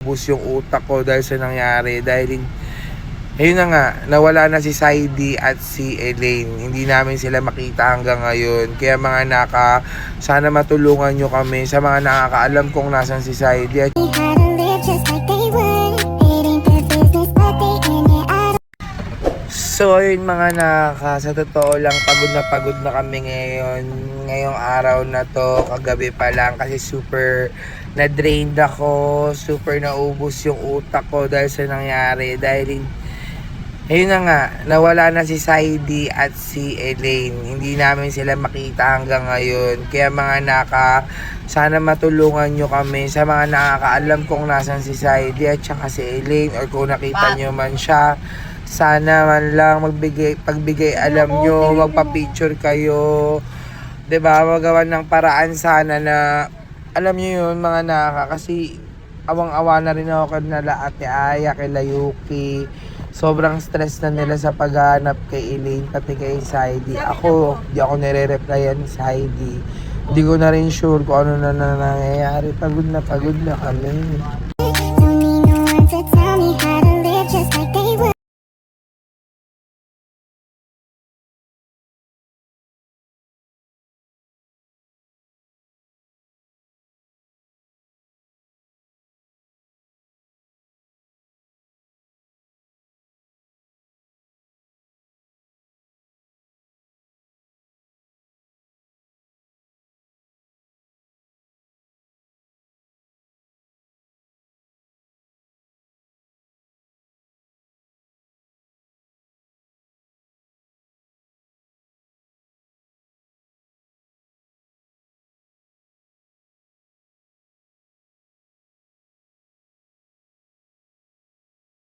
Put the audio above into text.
Bus yung utak ko dahil sa nangyari. Dahil ayun na nga, nawala na si Saidi at si Elaine. Hindi namin sila makita hanggang ngayon. Kaya mga sana matulungan nyo kami sa mga nakakaalam kung nasan si Saidi. At so ayun mga sa totoo lang pagod na kami ngayon. Ngayong araw na to, kagabi pa lang kasi super na-drained ako, super naubos yung utak ko dahil sa nangyari. Dahil ayun na nga, nawala na si Saidi at si Elaine. Hindi namin sila makita hanggang ngayon. Kaya mga sana matulungan nyo kami sa mga nakakaalam kung nasan si Saidi at saka si Elaine, or kung nakita nyo man siya. Sana man lang pagbigay alam nyo, magpa-picture kayo. 'Di ba? Magawan ng paraan sana na alam nyo yun mga kasi awang-awa na rin ako kanila Ate Aya, kay Layuki. Sobrang stress na nila sa paghahanap kay Elaine pati kay Saidi. Di ako nire-replyan ni Saidi. Hindi ko na rin sure kung ano na nangyayari. Pagod na kami. Don't need no one to tell me how to live just like they would.